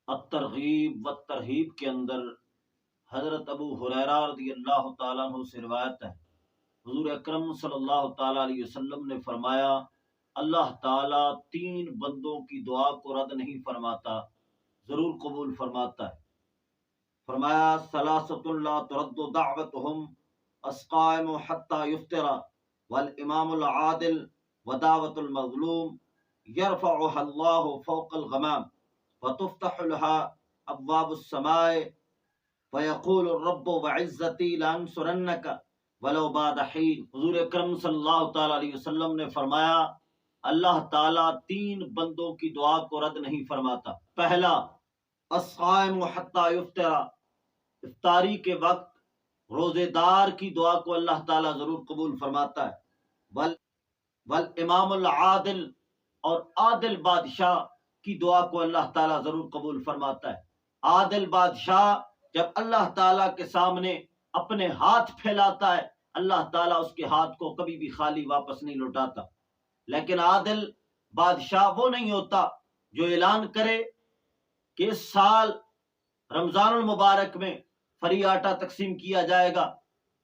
الترغیب و ترہیب کے اندر حضرت ابو ہریرہ رضی اللہ تعالیٰ عنہ سے روایت ہے، حضور اکرم صلی اللہ تعالیٰ علیہ وسلم نے فرمایا، اللہ تعالیٰ 3 بندوں کی دعا کو رد نہیں فرماتا، ضرور قبول فرماتا ہے۔ فرمایا ثلاثۃ لا ترد دعوتهم القائم حتى يفطر والامام العادل ودعوة المظلوم يرفعها الله فوق الغمام وتفتح لها ابواب السماء فيقول الرب وعزتي لانصرنك ولو بعد حين۔ حضور اکرم صلی اللہ تعالی علیہ وسلم نے فرمایا، اللہ تعالیٰ 3 بندوں کی دعا کو رد نہیں فرماتا۔ پہلا، الصائم حتى يفطر، افطاری کے وقت روزے دار کی دعا کو اللہ تعالیٰ ضرور قبول فرماتا ہے۔ والامام العادل، اور عادل بادشاہ کی دعا کو اللہ تعالیٰ ضرور قبول فرماتا ہے۔ عادل بادشاہ جب اللہ تعالیٰ کے سامنے اپنے ہاتھ پھیلاتا ہے، اللہ تعالیٰ اس کے ہاتھ کو کبھی بھی خالی واپس نہیں لوٹاتا۔ لیکن عادل بادشاہ وہ نہیں ہوتا جو اعلان کرے کہ اس سال رمضان المبارک میں فری آٹا تقسیم کیا جائے گا،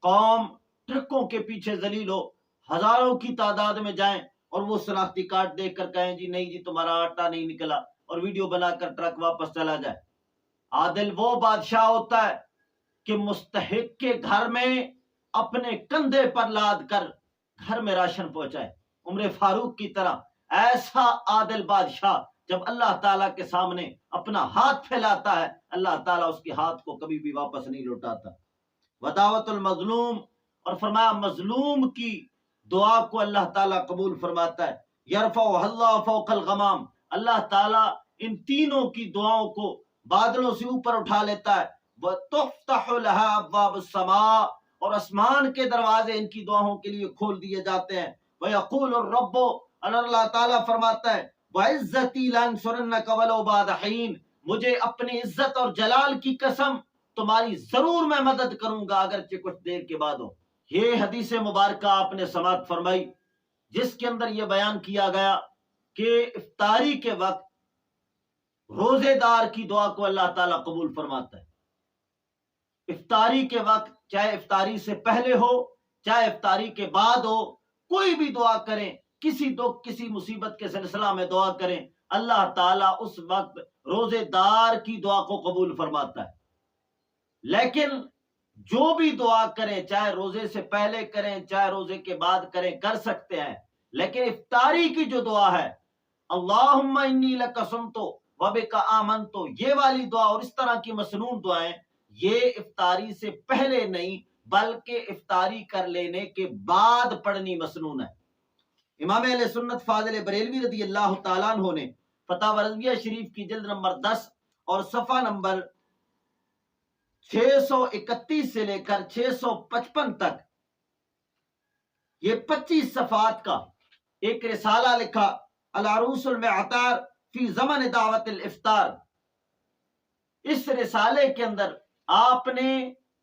قوم ٹرکوں کے پیچھے ذلیل ہو، ہزاروں کی تعداد میں جائیں اور وہ شناختی کارڈ دیکھ کر کہیں جی نہیں جی تمہارا آٹا نہیں نکلا، اور ویڈیو بنا کر ٹرک واپس چلا جائے۔ عادل وہ بادشاہ ہوتا ہے کہ مستحق کے گھر میں اپنے کندھے پر لاد کر گھر میں راشن پہنچائے۔ عمر فاروق کی طرح ایسا عادل بادشاہ جب اللہ تعالیٰ کے سامنے اپنا ہاتھ پھیلاتا ہے، اللہ تعالیٰ اس کے ہاتھ کو کبھی بھی واپس نہیں لوٹاتا۔ ودعوت المظلوم، اور فرمایا مظلوم کی دعا کو اللہ تعالیٰ قبول فرماتا ہے۔ یرفعها اللہ فوق الغمام، اللہ تعالیٰ ان تینوں کی دعاؤں کو بادلوں سے اوپر اٹھا لیتا ہے۔ وتفتح لها ابواب السماء، اور آسمان کے دروازے ان کی دعاؤں کے لیے کھول دیے جاتے ہیں۔ ویقول الرب، اور اللہ تعالیٰ فرماتا ہے وعزتی لانصرنک ولو بعد حین، مجھے اپنی عزت اور جلال کی قسم تمہاری ضرور میں مدد کروں گا اگرچہ کچھ دیر کے بعد ہو۔ یہ حدیث مبارکہ آپ نے سماعت فرمائی، جس کے اندر یہ بیان کیا گیا کہ افطاری کے وقت روزے دار کی دعا کو اللہ تعالیٰ قبول فرماتا ہے۔ افطاری کے وقت، چاہے افطاری سے پہلے ہو چاہے افطاری کے بعد ہو، کوئی بھی دعا کریں، کسی دکھ کسی مصیبت کے سلسلہ میں دعا کریں، اللہ تعالیٰ اس وقت روزے دار کی دعا کو قبول فرماتا ہے۔ لیکن جو بھی دعا کریں، چاہے روزے سے پہلے کریں چاہے روزے کے بعد کریں، کر سکتے ہیں، لیکن افطاری کی جو دعا ہے، اللہم انی لک صمت وبک آمنت، یہ والی دعا اور اس طرح کی مسنون دعائیں، یہ افطاری سے پہلے نہیں بلکہ افطاری کر لینے کے بعد پڑھنی مسنون ہے۔ امام اہل سنت فاضل بریلوی رضی اللہ تعالیٰ عنہ نے فتاوی رضویہ شریف کی جلد نمبر 10 اور صفحہ نمبر 631 سے لے کر 655 تک یہ 25 صفحات کا ایک رسالہ لکھا، العروس المعطار فی زمن دعوت الافطار۔ اس رسالے کے اندر آپ نے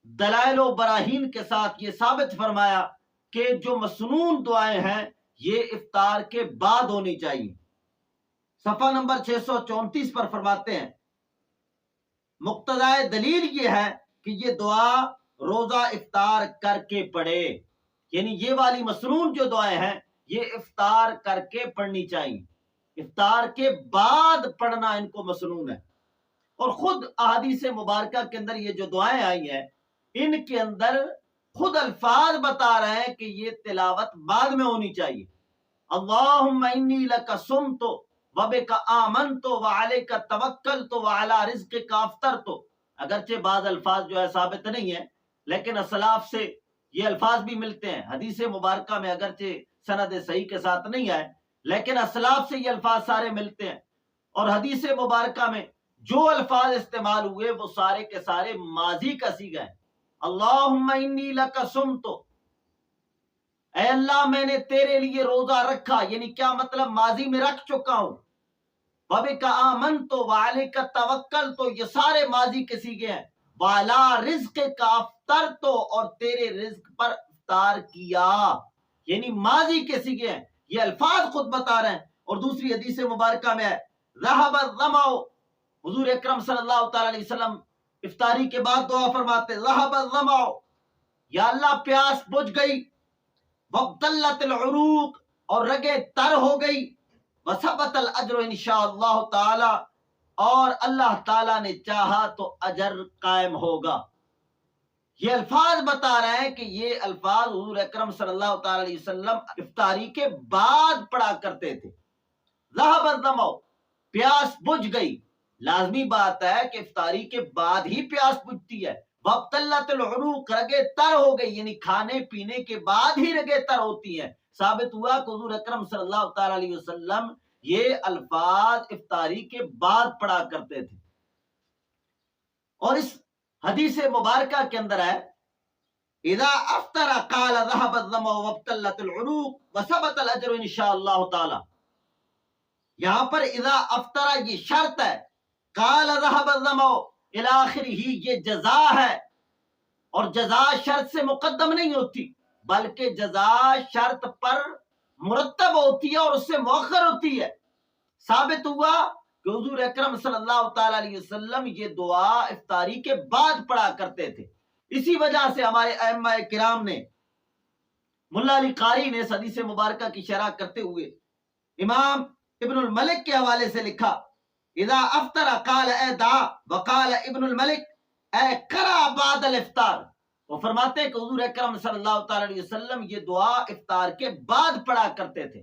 دلائل و براہین کے ساتھ یہ ثابت فرمایا کہ جو مسنون دعائیں ہیں یہ افطار کے بعد ہونی چاہیے۔ صفحہ نمبر 634 پر فرماتے ہیں مقتضائے دلیل یہ ہے کہ یہ دعا روزہ افطار کر کے پڑھے، یعنی یہ والی مسنون جو دعائیں ہیں یہ افطار کر کے پڑھنی چاہیے، افطار کے بعد پڑھنا ان کو مسنون ہے۔ اور خود احادیث مبارکہ کے اندر یہ جو دعائیں آئی ہیں ان کے اندر خود الفاظ بتا رہے ہیں کہ یہ تلاوت بعد میں ہونی چاہیے۔ اللہم انی لک صمت وبک آمنت وعلیک توکلت وعلی رزقک افطرت، اگرچہ بعض الفاظ جو ہے ثابت نہیں ہیں لیکن اسلاف سے یہ الفاظ بھی ملتے ہیں۔ حدیث مبارکہ میں اگرچہ سند صحیح کے ساتھ نہیں آئے لیکن اسلاف سے یہ الفاظ سارے ملتے ہیں، اور حدیث مبارکہ میں جو الفاظ استعمال ہوئے وہ سارے کے سارے ماضی کا صیغہ ہے۔ اللہم انی لک صمت، اے اللہ میں نے تیرے لیے روزہ رکھا، یعنی کیا مطلب، ماضی میں رکھ چکا ہوں۔ وبک آمنت وعلیک توکلت، یہ سارے ماضی کے صیغے ہیں۔ وعلی رزقک افطرت، اور تیرے رزق پر افطار کیا، یعنی ماضی کے صیغے ہیں، یہ الفاظ خود بتا رہے ہیں۔ اور دوسری حدیث مبارکہ میں ہے ذهب الظمأ حضور اکرم صلی اللہ تعالی علیہ وسلم افطاری کے بعد دعا فرماتے ذهب الظمأ، یا اللہ پیاس بجھ گئی، وابتلت العروق، اور رگیں تر ہو گئی، وثبت الاجر انشاءاللہ تعالی، اور اللہ تعالیٰ نے چاہا تو اجر قائم ہوگا۔ یہ الفاظ بتا رہے ہیں کہ یہ الفاظ حضور اکرم صلی اللہ تعالی علیہ وسلم افطاری کے بعد پڑھا کرتے تھے۔ ذهب الظمأ، پیاس بجھ گئی، لازمی بات ہے کہ افطاری کے بعد ہی پیاس بجھتی ہے۔ وابتلت العروق، رگیں تر ہو گئی، یعنی کھانے پینے کے بعد ہی رگیں تر ہوتی ہیں۔ ثابت ہوا کہ حضور اکرم صلی اللہ تعالی علیہ وسلم یہ الفاظ افطاری کے بعد پڑھا کرتے تھے۔ اور اس حدیث مبارکہ کے اندر ہے اذا افطر قال ذهب الظمأ وابتلت العروق وثبت الاجر انشاءاللہ تعالی۔ یہاں پر اذا افطر یہ شرط ہے، قال ذهب الظمأ الی آخرہ یہ جزا ہے، اور جزا شرط سے مقدم نہیں ہوتی بلکہ جزا شرط پر مرتب ہوتی ہے اور اس سے مؤخر ہوتی ہے۔ ثابت ہوا کہ حضور اکرم صلی اللہ تعالی علیہ وسلم یہ دعا افطاری کے بعد پڑھا کرتے تھے۔ اسی وجہ سے ہمارے ائمہ کرام نے، ملا علی قاری نے اس حدیث مبارکہ کی شرح کرتے ہوئے امام ابن الملک کے حوالے سے لکھا اذا افطر قال اے دا وقال ابن الملک اے قرأ بعد الافطار۔ وہ فرماتے ہیں کہ حضور اکرم صلی اللہ تعالی علیہ وسلم یہ دعا افطار کے بعد پڑھا کرتے تھے۔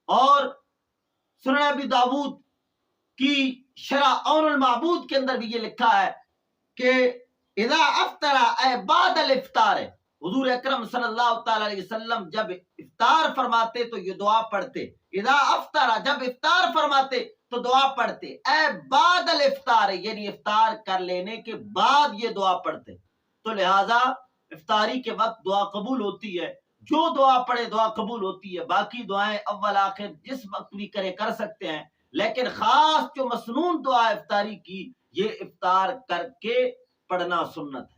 اور سنن ابی داود کی شرح عون المعبود کے اندر بھی یہ لکھا ہے کہ اذا افطر اے بعد الافطار، حضور اکرم صلی اللہ تعالی علیہ وسلم جب افطار فرماتے تو یہ دعا پڑھتے۔ اذا افطر، جب افطار فرماتے تو دعا پڑھتے، اے بعد الافطار یعنی افطار کر لینے کے بعد یہ دعا پڑھتے۔ تو لہٰذا افطاری کے وقت دعا قبول ہوتی ہے، جو دعا پڑھے دعا قبول ہوتی ہے۔ باقی دعائیں اول آخر جس وقت بھی کر سکتے ہیں، لیکن خاص جو مسنون دعا افطاری کی، یہ افطار کر کے پڑھنا سنت ہے۔